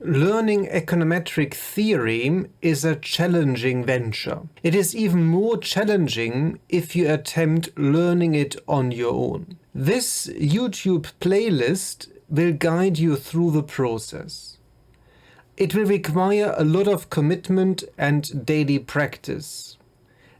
Learning econometric theory is a challenging venture. It is even more challenging if you attempt learning it on your own. This YouTube playlist will guide you through the process. It will require a lot of commitment and daily practice.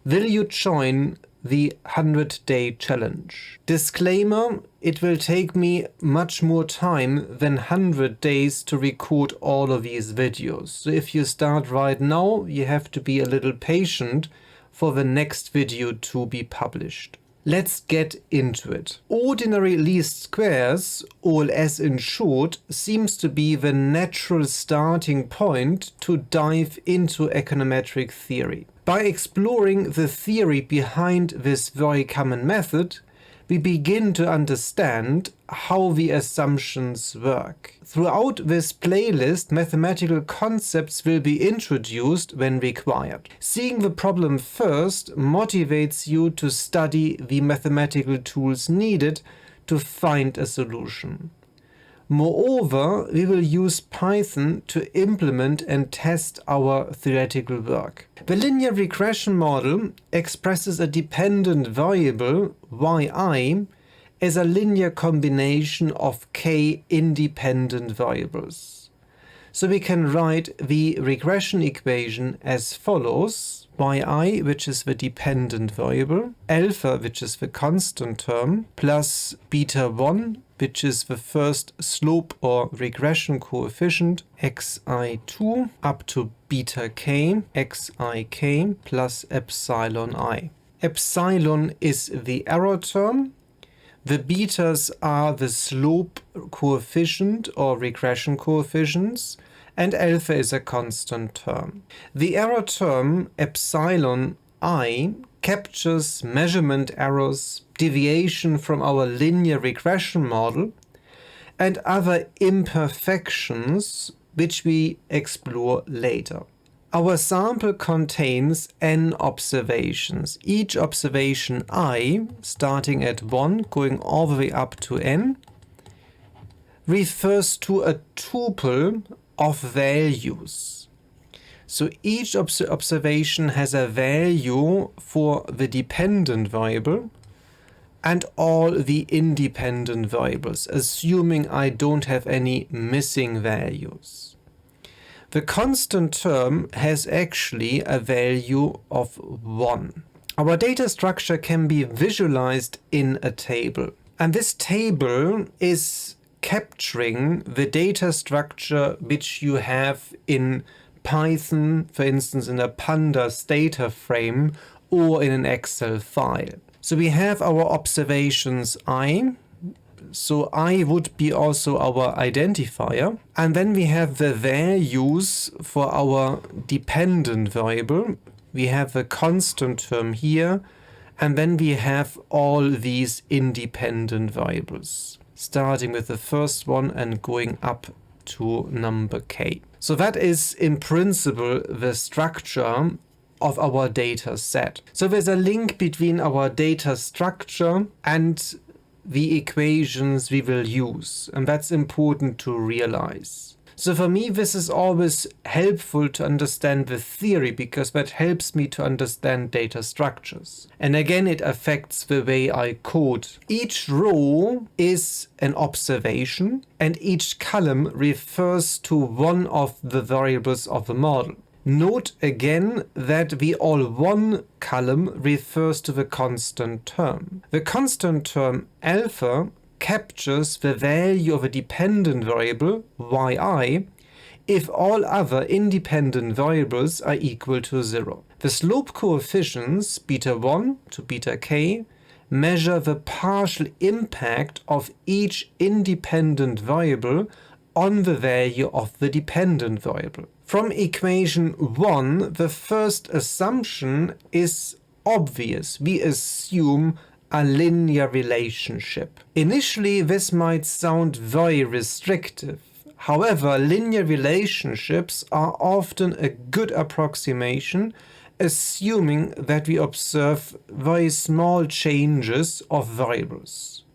Will you join the 100-day challenge? Disclaimer, it will take me much more time than 100 days to record all of these videos. So if you start right now, you have to be a little patient for the next video to be published. Let's get into it. Ordinary least squares, OLS in short, seems to be the natural starting point to dive into econometric theory. By exploring the theory behind this very common method, we begin to understand how the assumptions work. Throughout this playlist, mathematical concepts will be introduced when required. Seeing the problem first motivates you to study the mathematical tools needed to find a solution. Moreover, we will use Python to implement and test our theoretical work. The linear regression model expresses a dependent variable, yi, as a linear combination of k independent variables. So we can write the regression equation as follows: yi, which is the dependent variable, alpha, which is the constant term, plus beta 1, which is the first slope or regression coefficient, xi2, up to beta k, xik, plus epsilon I. Epsilon is the error term. The betas are the slope coefficient or regression coefficients, and alpha is a constant term. The error term epsilon I captures measurement errors, deviation from our linear regression model, and other imperfections which we explore later. Our sample contains n observations. Each observation I, starting at 1, going all the way up to n, refers to a tuple of values. So each observation has a value for the dependent variable and all the independent variables, assuming I don't have any missing values. The constant term has actually a value of 1. Our data structure can be visualized in a table. And this table is capturing the data structure which you have in Python, for instance, in a pandas data frame or in an Excel file. So we have our observations I. So I would be also our identifier. And then we have the values for our dependent variable. We have a constant term here. And then we have all these independent variables, starting with the first one and going up to number k. So that is in principle the structure of our data set. So there's a link between our data structure and the equations we will use, and that's important to realize. So for me, this is always helpful to understand the theory because that helps me to understand data structures. And again, it affects the way I code. Each row is an observation and each column refers to one of the variables of the model. Note again that the all-one column refers to the constant term. The constant term alpha captures the value of a dependent variable, yi, if all other independent variables are equal to 0. The slope coefficients, beta 1 to beta k, measure the partial impact of each independent variable on the value of the dependent variable. From equation 1, the first assumption is obvious. We assume a linear relationship. Initially, this might sound very restrictive. However, linear relationships are often a good approximation, assuming that we observe very small changes of variables.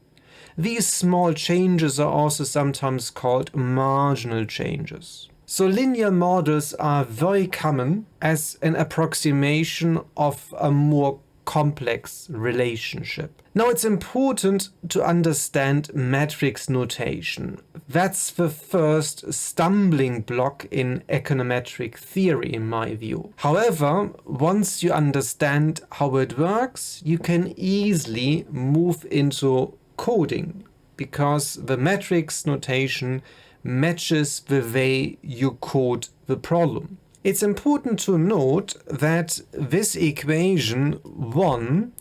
These small changes are also sometimes called marginal changes. So linear models are very common as an approximation of a more complex relationship. Now it's important to understand matrix notation. That's the first stumbling block in econometric theory in my view. However, once you understand how it works, you can easily move into coding because the matrix notation matches the way you code the problem. It's important to note that this equation 1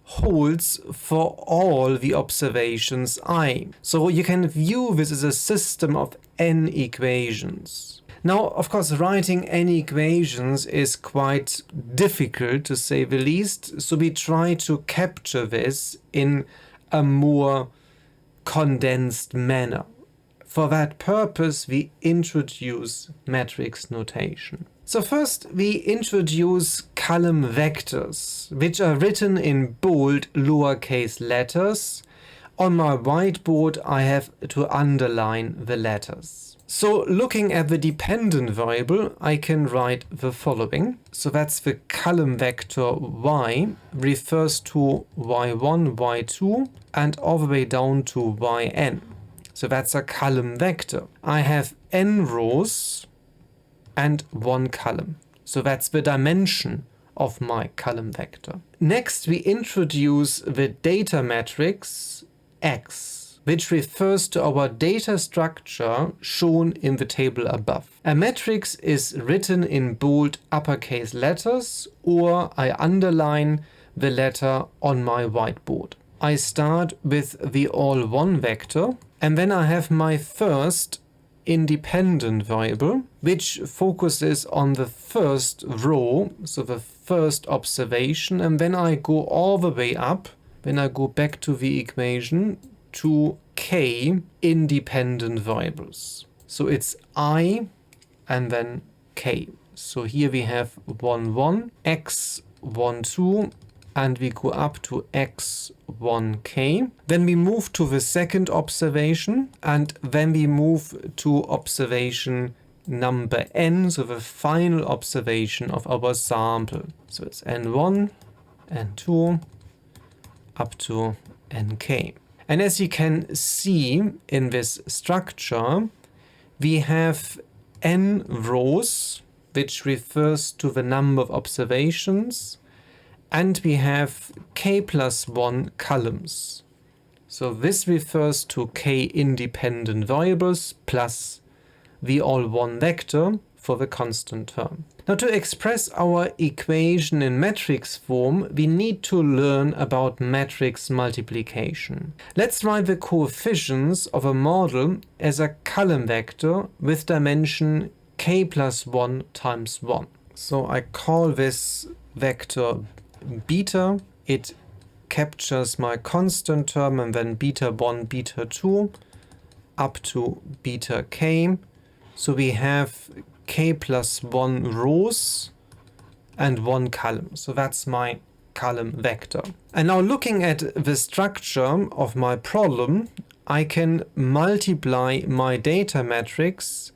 holds for all the observations I. So you can view this as a system of n equations. Now, of course, writing n equations is quite difficult to say the least, so we try to capture this in a more condensed manner. For that purpose, we introduce matrix notation. So first, we introduce column vectors, which are written in bold lowercase letters. On my whiteboard, I have to underline the letters. So looking at the dependent variable, I can write the following. So that's the column vector y refers to y1, y2, and all the way down to yn. So that's a column vector. I have n rows and 1 column. So that's the dimension of my column vector. Next, we introduce the data matrix X, which refers to our data structure shown in the table above. A matrix is written in bold uppercase letters, or I underline the letter on my whiteboard. I start with the all1 vector, and then I have my first independent variable, which focuses on the first row, so the first observation, and then I go all the way up, when I go back to the equation, to k independent variables. So it's I and then k. So here we have 1, 1, x, 1, 2, and we go up to x1k. Then we move to the second observation, and then we move to observation number n, so the final observation of our sample. So it's n1, n2, up to nk. And as you can see in this structure, we have n rows, which refers to the number of observations, and we have k plus 1 columns. So this refers to k independent variables plus the all1 vector for the constant term. Now, to express our equation in matrix form, we need to learn about matrix multiplication. Let's write the coefficients of a model as a column vector with dimension k plus 1 times 1. So I call this vector beta. It captures my constant term and then beta 1, beta 2 up to beta k. So we have k plus 1 rows and 1 column. So that's my column vector. And now looking at the structure of my problem, I can multiply my data matrix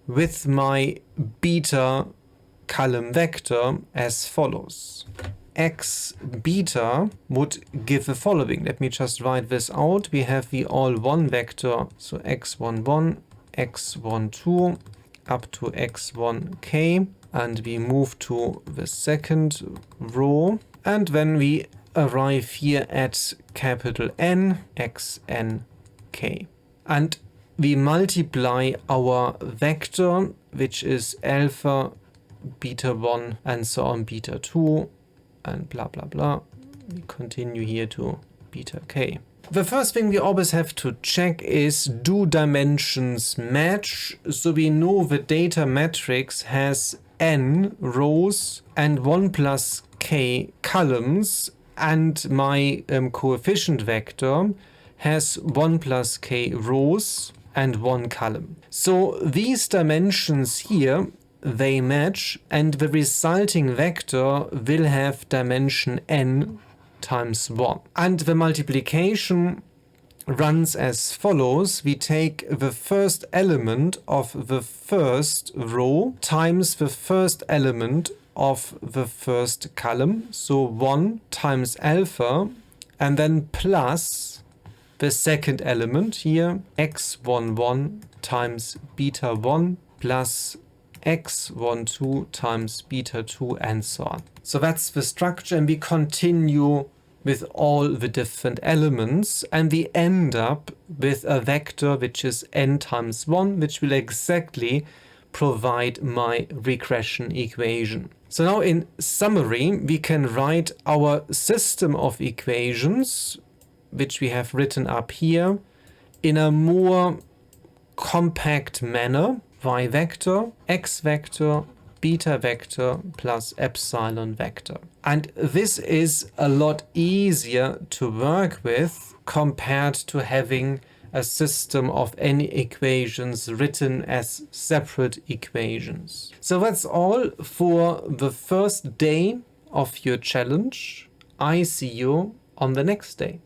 with my beta column vector as follows. X beta would give the following. Let me just write this out. We have the all1 vector, so x11, x12 up to x1k, and we move to the second row, and then we arrive here at capital N, xnk. And we multiply our vector, which is alpha, beta 1, and so on, beta 2, and blah blah blah. We continue here to beta k. The first thing we always have to check is, do dimensions match? So we know the data matrix has n rows and 1 plus k columns, and my coefficient vector has 1 plus k rows and 1 column. So these dimensions here, they match, and the resulting vector will have dimension n times 1. And the multiplication runs as follows. We take the first element of the first row times the first element of the first column, so 1 times alpha, and then plus the second element here, x11 times beta 1 plus x12 times beta 2, and so on. So that's the structure, and we continue with all the different elements, and we end up with a vector which is n times 1, which will exactly provide my regression equation. So now in summary, we can write our system of equations, which we have written up here, in a more compact manner. Y vector, x vector, beta vector plus epsilon vector. And this is a lot easier to work with compared to having a system of n equations written as separate equations. So that's all for the first day of your challenge. I see you on the next day.